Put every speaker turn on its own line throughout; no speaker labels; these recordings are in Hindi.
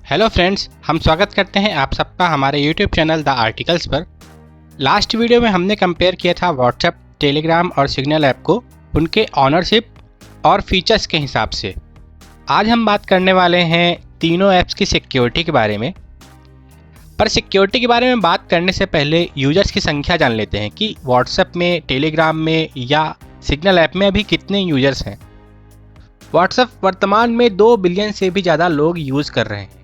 हेलो फ्रेंड्स, हम स्वागत करते हैं आप सबका हमारे यूट्यूब चैनल द आर्टिकल्स पर। लास्ट वीडियो में हमने कंपेयर किया था व्हाट्सएप, टेलीग्राम और सिग्नल ऐप को उनके ऑनरशिप और फीचर्स के हिसाब से। आज हम बात करने वाले हैं तीनों ऐप्स की सिक्योरिटी के बारे में। पर सिक्योरिटी के बारे में बात करने से पहले यूजर्स की संख्या जान लेते हैं कि व्हाट्सएप में, टेलीग्राम में या सिग्नल ऐप में अभी कितने यूजर्स हैं। व्हाट्सएप वर्तमान में 2 बिलियन से भी ज़्यादा लोग यूज़ कर रहे हैं।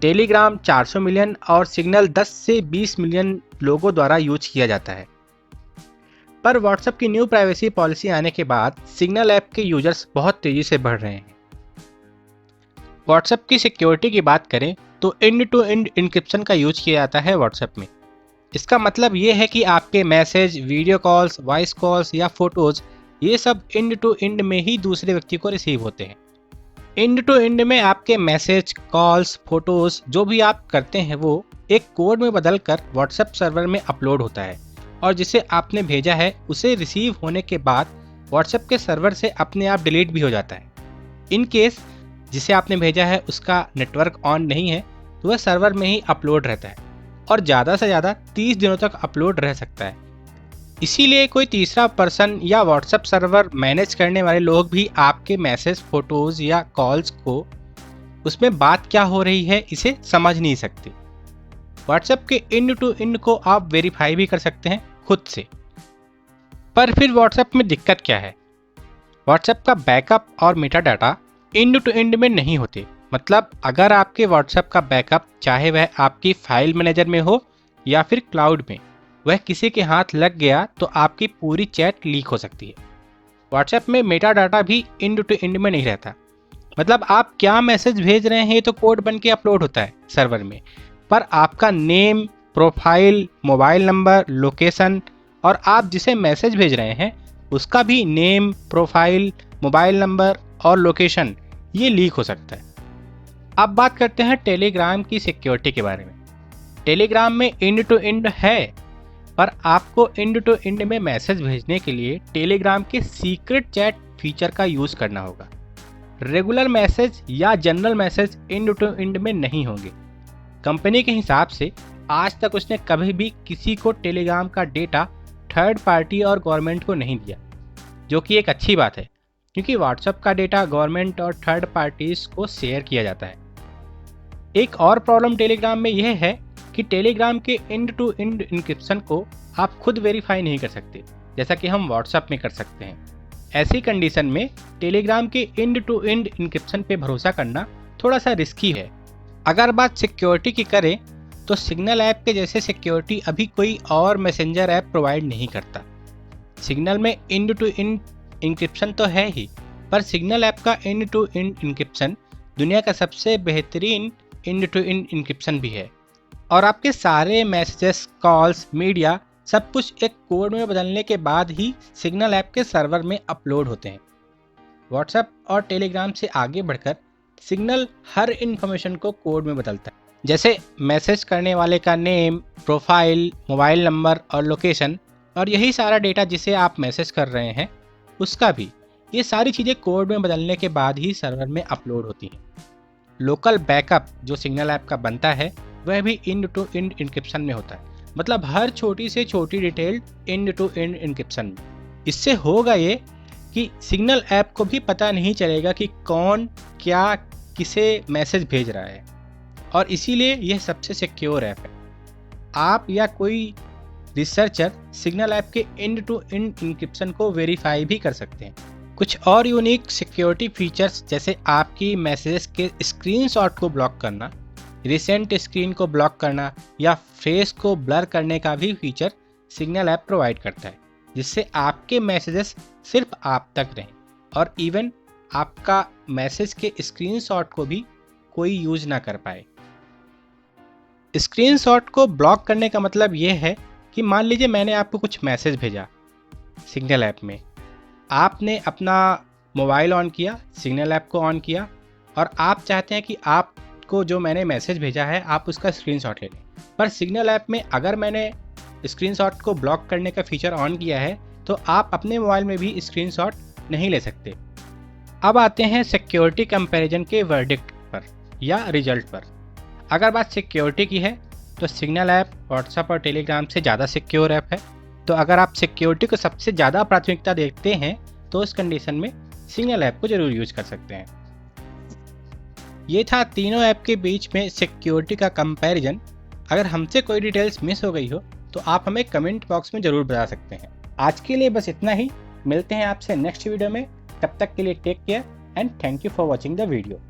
टेलीग्राम 400 मिलियन और सिग्नल 10 से 20 मिलियन लोगों द्वारा यूज किया जाता है। पर व्हाट्सएप की न्यू प्राइवेसी पॉलिसी आने के बाद सिग्नल ऐप के यूजर्स बहुत तेज़ी से बढ़ रहे हैं। व्हाट्सएप की सिक्योरिटी की बात करें तो एंड टू एंड इंक्रिप्शन का यूज किया जाता है व्हाट्सएप में। इसका मतलब ये है कि आपके message, video calls, voice calls या फोटोज़ ये सब एंड टू एंड में ही दूसरे व्यक्ति को रिसीव होते हैं। एंड टू एंड में आपके मैसेज, कॉल्स, फोटोज़ जो भी आप करते हैं वो एक कोड में बदल कर व्हाट्सएप सर्वर में अपलोड होता है और जिसे आपने भेजा है उसे रिसीव होने के बाद व्हाट्सएप के सर्वर से अपने आप डिलीट भी हो जाता है। इन केस जिसे आपने भेजा है उसका नेटवर्क ऑन नहीं है तो वह सर्वर में ही अपलोड रहता है और ज़्यादा से ज़्यादा 30 दिनों तक अपलोड रह सकता है। इसीलिए कोई तीसरा पर्सन या व्हाट्सएप सर्वर मैनेज करने वाले लोग भी आपके मैसेज, फोटोज़ या कॉल्स को उसमें बात क्या हो रही है इसे समझ नहीं सकते। व्हाट्सएप के एंड टू एंड को आप वेरीफाई भी कर सकते हैं खुद से। पर फिर व्हाट्सएप में दिक्कत क्या है? व्हाट्सएप का बैकअप और meta data end to end में नहीं होते। मतलब अगर आपके व्हाट्सएप का बैकअप चाहे वह आपकी फाइल मैनेजर में हो या फिर क्लाउड में, वह किसी के हाथ लग गया तो आपकी पूरी चैट लीक हो सकती है। व्हाट्सएप में मेटा डाटा भी एंड टू एंड में नहीं रहता। मतलब आप क्या मैसेज भेज रहे हैं तो कोड बन के अपलोड होता है सर्वर में, पर आपका name, profile, mobile number, location और आप जिसे मैसेज भेज रहे हैं उसका भी नेम, प्रोफाइल, मोबाइल नंबर और लोकेशन ये लीक हो सकता है। अब बात करते हैं टेलीग्राम की सिक्योरिटी के बारे में। टेलीग्राम में एंड टू एंड है, पर आपको एंड टू एंड में मैसेज भेजने के लिए टेलीग्राम के सीक्रेट चैट फीचर का यूज़ करना होगा। रेगुलर मैसेज या general message end to end में नहीं होंगे। कंपनी के हिसाब से आज तक उसने कभी भी किसी को टेलीग्राम का डेटा थर्ड पार्टी और गवर्नमेंट को नहीं दिया, जो कि एक अच्छी बात है क्योंकि व्हाट्सएप का डेटा गवर्नमेंट और थर्ड पार्टीज को शेयर किया जाता है। एक और प्रॉब्लम टेलीग्राम में यह है कि टेलीग्राम के एंड टू एंड इंक्रिप्शन को आप खुद वेरीफाई नहीं कर सकते जैसा कि हम व्हाट्सएप में कर सकते हैं। ऐसी कंडीशन में टेलीग्राम के एंड टू एंड इंक्रिप्शन पे भरोसा करना थोड़ा सा रिस्की है। अगर बात सिक्योरिटी की करें तो सिग्नल ऐप के जैसे सिक्योरिटी अभी कोई और मैसेंजर ऐप प्रोवाइड नहीं करता। सिग्नल में एंड टू एंड इंक्रिप्शन तो है ही, पर सिग्नल ऐप का एंड टू एंड इंक्रिप्शन दुनिया का सबसे बेहतरीन एंड टू एंड इंक्रिप्शन भी है और आपके सारे मैसेजेस, कॉल्स, मीडिया सब कुछ एक कोड में बदलने के बाद ही सिग्नल ऐप के सर्वर में अपलोड होते हैं। व्हाट्सएप और टेलीग्राम से आगे बढ़कर सिग्नल हर इन्फॉर्मेशन को कोड में बदलता है, जैसे मैसेज करने वाले का नेम, प्रोफाइल, मोबाइल नंबर और लोकेशन, और यही सारा डेटा जिसे आप मैसेज कर रहे हैं उसका भी। ये सारी चीज़ें कोड में बदलने के बाद ही सर्वर में अपलोड होती हैं। लोकल बैकअप जो सिग्नल ऐप का बनता है वह भी एंड टू एंड इंक्रिप्शन में होता है। मतलब हर छोटी से छोटी detail end to end encryption में। इससे होगा ये कि सिग्नल ऐप को भी पता नहीं चलेगा कि कौन क्या किसे मैसेज भेज रहा है और इसीलिए यह सबसे सिक्योर ऐप है। आप या कोई रिसर्चर सिग्नल ऐप के एंड टू एंड इंक्रिप्शन को वेरीफाई भी कर सकते हैं। कुछ और यूनिक सिक्योरिटी फीचर्स जैसे आपकी मैसेजेस के स्क्रीनशॉट को ब्लॉक करना, रिसेंट स्क्रीन को ब्लॉक करना या फेस को ब्लर करने का भी फीचर सिग्नल ऐप प्रोवाइड करता है, जिससे आपके मैसेजेस सिर्फ आप तक रहें और इवन आपका मैसेज के स्क्रीनशॉट को भी कोई यूज ना कर पाए। स्क्रीनशॉट को ब्लॉक करने का मतलब ये है कि मान लीजिए मैंने आपको कुछ मैसेज भेजा सिग्नल ऐप में, आपने अपना मोबाइल ऑन किया, सिग्नल ऐप को ऑन किया और आप चाहते हैं कि आपको जो मैंने मैसेज भेजा है आप उसका स्क्रीनशॉट ले लें। पर सिग्नल ऐप में अगर मैंने स्क्रीनशॉट को ब्लॉक करने का फीचर ऑन किया है तो आप अपने मोबाइल में भी स्क्रीनशॉट नहीं ले सकते। अब आते हैं सिक्योरिटी कंपैरिजन के वर्डिक्ट पर या रिजल्ट पर। अगर बात सिक्योरिटी की है तो सिग्नल ऐप व्हाट्सएप और टेलीग्राम से ज़्यादा सिक्योर ऐप है। तो अगर आप सिक्योरिटी को सबसे ज़्यादा प्राथमिकता देते हैं तो उस कंडीशन में सिग्नल ऐप को ज़रूर यूज कर सकते हैं। ये था तीनों ऐप के बीच में सिक्योरिटी का कंपैरिजन। अगर हमसे कोई डिटेल्स मिस हो गई हो तो आप हमें कमेंट बॉक्स में ज़रूर बता सकते हैं। आज के लिए बस इतना ही, मिलते हैं आपसे नेक्स्ट वीडियो में। तब तक के लिए take care and thank you for watching the video.